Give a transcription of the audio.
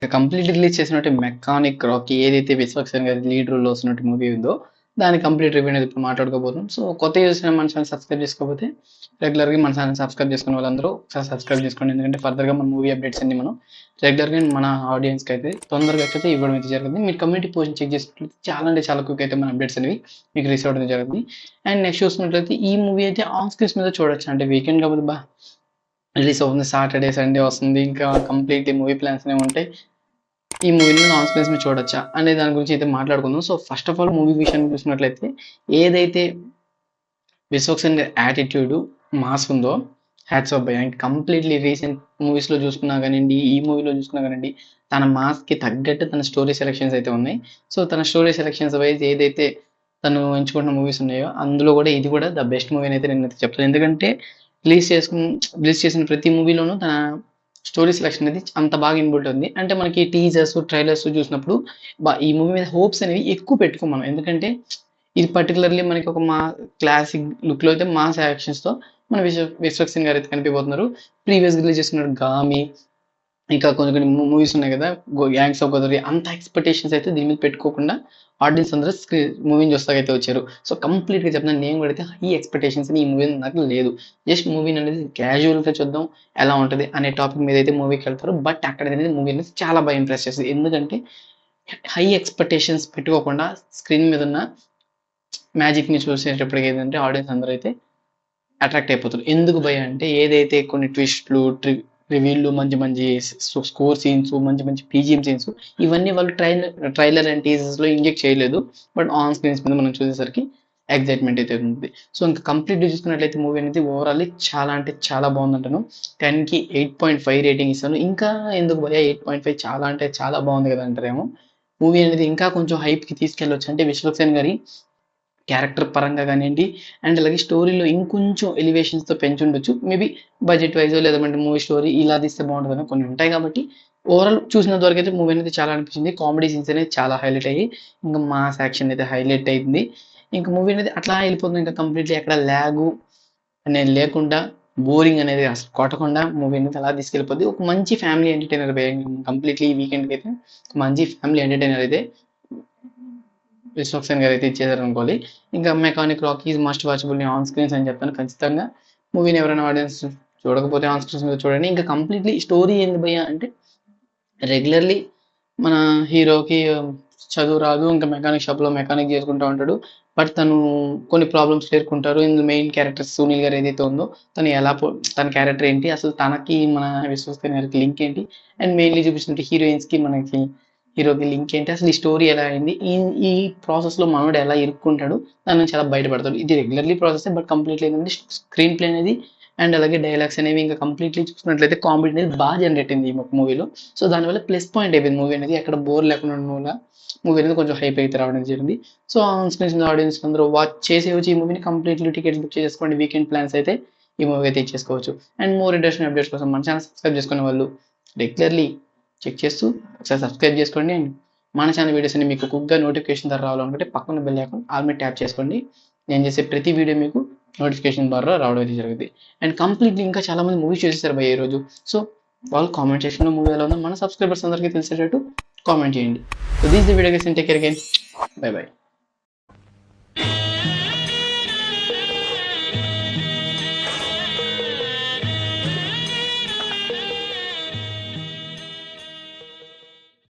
Complete release చేసినట్టు 'mechanic Rocky' ఏదైతే 'విశ్వక్ సేన్' గారి లీడ్ రోల్‌లో వస్తున్నట్టు మూవీ ఉందో, దాని కంప్లీట్ రివ్యూ అనేది ఇప్పుడు మాట్లాడుకోబోతున్నాం. సో, కొత్తగా చూసిన మన ఛానెల్ సబ్స్క్రైబ్ చేసుకోకపోతే రెగ్యులర్‌గా మన ఛానెల్ సబ్స్క్రైబ్ చేసుకున్న వాళ్ళందరూ ఒకసారి సబ్స్క్రైబ్ చేసుకోండి. ఎందుకంటే ఫర్దర్‌గా మన మూవీ అప్డేట్స్ అన్ని మనం రెగ్యులర్‌గా మన ఆడియన్స్‌కి అయితే తొందరగా అయితే ఇవ్వడం అయితే జరుగుతుంది. మీరు కమ్యూనిటీ పోస్ట్ చెక్ చేసినట్లయితే చాలా అంటే చాలా క్విక్ అయితే మన అప్డేట్స్ అనేవి మీకు రీచ్ అవ్వడం జరుగుతుంది. అండ్ నెక్స్ట్ చూసుకున్నట్లయితే ఈ మూవీ అయితే ఆన్ స్క్రీన్స్ మీద చూడొచ్చు. అంటే వీకెండ్ కాబట్టి రిలీజ్ అవుతుంది. సాటర్డే, సండే వస్తుంది. ఇంకా కంప్లీట్‌లీ మూవీ ప్లాన్స్ అనేవి ఉంటాయి. ఈ మూవీని ఆన్ స్క్రీన్స్ మీద చూడొచ్చా అనే దాని గురించి అయితే మాట్లాడుకుందాం. So, first of all movie విషయాన్ని చూసినట్లయితే ఏదైతే 'విశ్వక్ సేన్' గారి యాటిట్యూడ్, మాస్ ఉందో హ్యాట్స్ ఆఫ్ భయ్యా. కంప్లీట్‌లీ రీసెంట్ మూవీస్‌లో చూసుకున్నా గానియండి, ఈ మూవీలో చూసుకున్నా గానియండి, తన మాస్‌కి తగ్గట్టు తన స్టోరీ సెలక్షన్స్ అయితే ఉన్నాయి. సో, తన స్టోరీ సెలక్షన్స్ వైస్ ఏదైతే తను ఎంచుకున్న మూవీస్ ఉన్నాయో, అందులో కూడా ఇది కూడా ద బెస్ట్ మూవీ అని అయితే నేనైతే చెప్తాను. ఎందుకంటే రిలీజ్ చేసిన ప్రతి మూవీలోనూ తన స్టోరీ సెలక్షన్ అనేది అంత బాగా ఇన్‌బిల్ట్ ఉంది. అంటే మనకి టీజర్స్, ట్రైలర్స్ చూసినప్పుడు ఈ మూవీ మీద హోప్స్ అనేవి ఎక్కువ పెట్టుకోం మనం. ఎందుకంటే ఇది పర్టిక్యులర్‌లీ మనకి ఒక క్లాసిక్ లుక్‌లో అయితే మాస్ యాక్షన్స్‌తో మన విశ్వక్ సేన్ గారు అయితే కనిపియబోతున్నారు. ప్రీవియస్‌గా రిలీజ్ చేసుకున్న 'గామి' ఇంకా కొన్ని కొన్ని మూవీస్ ఉన్నాయి కదా! 'గ్యాంగ్స్ ఆఫ్ గోదావరి' అంత ఎక్స్‌పెక్టేషన్స్ అయితే దీని మీద పెట్టుకోకుండా ఆడియన్స్ అందరూ మూవీని చూస్తాకైతే వచ్చారు. సో, కంప్లీట్‌గా చెప్తున్నాను, నేను కూడా అయితే హై ఎక్స్‌పెక్టేషన్స్ ఈ మూవీ నాకు లేదు. జస్ట్ మూవీని అనేది క్యాజువల్‌గా చూద్దాం ఎలా ఉంటది అనే టాపిక్ మీద అయితే మూవీకెళ్తారు. బట్ అక్కడ అనేది మూవీ అనేది చాలా బాగా ఇంప్రెస్ చేస్తది. ఎందుకంటే హై ఎక్స్‌పెక్టేషన్స్ పెట్టుకోకుండా స్క్రీన్ మీద ఉన్న మ్యాజిక్‌ని చూసేటప్పటికి ఏంటంటే ఆడియన్స్ అందరూ అయితే అట్రాక్ట్ అయిపోతారు. ఎందుకు భయ్యా అంటే ఏదైతే కొన్ని ట్విస్ట్‌లు, రివీల్‌లు, మంచి మంచి స్కోర్ సీన్స్, మంచి మంచి బీజీఎం సీన్స్ ఇవన్నీ వాళ్ళు ట్రైలర్ అండ్ టీజర్స్‌లో ఇంజెక్ట్ చేయలేదు. బట్ ఆన్ స్క్రీన్స్ మీద మనం చూసేసరికి ఎక్సైట్‌మెంట్ అయితే ఉంది. సో, ఇంకా కంప్లీట్‌గా చూసుకున్నట్లయితే మూవీ అనేది ఓవరాల్లీ చాలా అంటే చాలా బాగుందంటాను. 10కి 8.5 రేటింగ్ ఇస్తాను. ఇంకా ఎందుకు భయ్యా 8.5 చాలా అంటే చాలా బాగుంది కదా అంటారేమో. మూవీ అనేది ఇంకా కొంచెం హైప్‌కి తీసుకెళ్ళొచ్చు. అంటే విశ్వక్ సేన్ గారి క్యారెక్టర్ పరంగా గానియండి, అండ్ అలాగే స్టోరీలో ఇంకొంచెం ఎలివేషన్స్‌తో పెంచుండొచ్చు. మేబీ బడ్జెట్ వైజో లేదంటే మూవీ స్టోరీ ఇలా తీస్తే బాగుంటదని కొన్ని ఉంటాయి కాబట్టి, ఓవరాల్ చూసినంత వరకైతే మూవీ అనేది చాలా అనిపించింది. కామెడీ సీన్స్ అనేవి చాలా హైలైట్ అయ్యాయి. ఇంకా మాస్ యాక్షన్ అయితే హైలైట్ అయింది. ఇంక మూవీ అనేది అట్లా వెళ్ళిపోతుంది. ఇంకా కంప్లీట్‌లీ ఎక్కడ ల్యాగు అనేది లేకుండా, బోరింగ్ అనేది అసలు కొట్టకుండా మూవీ అనేది అలా తీసుకెళ్ళిపోద్ది. ఒక మంచి ఫ్యామిలీ ఎంటర్‌టైనర్ కంప్లీట్‌లీ ఈ వీకెండ్‌కైతే మంచి ఫ్యామిలీ ఎంటర్‌టైనర్ అయితే విశ్వక్ సేన్ గారు అయితే ఇచ్చేసారనుకోవాలి. ఇంకా 'mechanic Rocky' is must watchable on screens అని చెప్తాను. ఖచ్చితంగా మూవీని ఎవరైనా ఆడియన్స్ చూడకపోతే ఆన్ స్క్రీన్స్ మీద చూడండి. ఇంకా కంప్లీట్‌లీ స్టోరీ ఏంది భయ్యా అంటే రెగ్యులర్‌లీ మన హీరోకి చదువు రాదు. ఇంకా మెకానిక్ షాప్‌లో మెకానిక్ చేసుకుంటా ఉంటాడు. బట్ తను కొన్ని ప్రాబ్లమ్స్ ఎదుర్కొంటారు. ఇందులో మెయిన్ క్యారెక్టర్ సునీల్ గారు ఏదైతే ఉందో తను ఎలా తన క్యారెక్టర్ ఏంటి? అసలు తనకి మన విశ్వక్ సేన్ గారికి లింక్ ఏంటి? అండ్ మెయిన్‌లీ చూపించినట్టు హీరోయిన్స్‌కి మనకి హీరోకి లింక్ ఏంటి? అసలు ఈ స్టోరీ ఎలా అయింది? ఈ ఈ ప్రాసెస్‌లో మనోడు ఎలా ఇరుక్కుంటాడు? దాని నుంచి ఎలా బయటపడతాడు? ఇది రెగ్యులర్‌లీ ప్రాసెసే. బట్ కంప్లీట్‌లీ ఏంటంటే స్క్రీన్ ప్లే అనేది అండ్ అలాగే డైలాగ్స్ అనేవి ఇంకా కంప్లీట్‌లీ చూసుకున్నట్లయితే కామెడీ అనేది బాగా జనరేట్ అయింది ఈ మూవీలో. సో, దానివల్ల ప్లస్ పాయింట్ అయిపోయింది మూవీ అనేది. ఎక్కడ బోర్ లేకుండా ఉండడం వల్ల మూవీ అనేది కొంచెం హైప్ అయితే రావడం జరిగింది. సో, ఆన్ స్క్రీన్స్ మీద ఆడియన్స్ అందరూ వాచ్ చేసేయొచ్చు ఈ మూవీని. కంప్లీట్‌లీ టికెట్స్ బుక్ చేసుకోండి. వీకెండ్ ప్లాన్స్ అయితే ఈ మూవీ అయితే ఇచ్చేసుకోవచ్చు. అండ్ మోర్ ఇంట్రెస్టింగ్ అప్డేట్స్ కోసం మన ఛానల్ సబ్స్క్రైబ్ చేసుకునే వాళ్ళు రెగ్యులర్‌లీ చెక్ చేస్తూ ఒకసారి సబ్స్క్రైబ్ చేసుకోండి. అండ్ మన ఛానల్ వీడియోస్ అన్ని మీకు క్విక్‌గా నోటిఫికేషన్ ద్వారా రావాలనుకుంటే పక్కన బెల్ ఐకాన్ ఆల్ మీద ట్యాప్ చేసుకోండి. నేను చేసే ప్రతి వీడియో మీకు నోటిఫికేషన్ ద్వారా రావడం అయితే జరుగుతుంది. అండ్ కంప్లీట్‌లీ ఇంకా చాలామంది మూవీస్ చూసేసారు భయ్యా ఈరోజు. సో, వాళ్ళు కామెంట్ సెక్షన్‌లో మూవీ ఎలా ఉందో మన సబ్స్క్రైబర్స్ అందరికీ తెలిసేటట్టు కామెంట్ చేయండి. So, this the video guys, take care again. By by.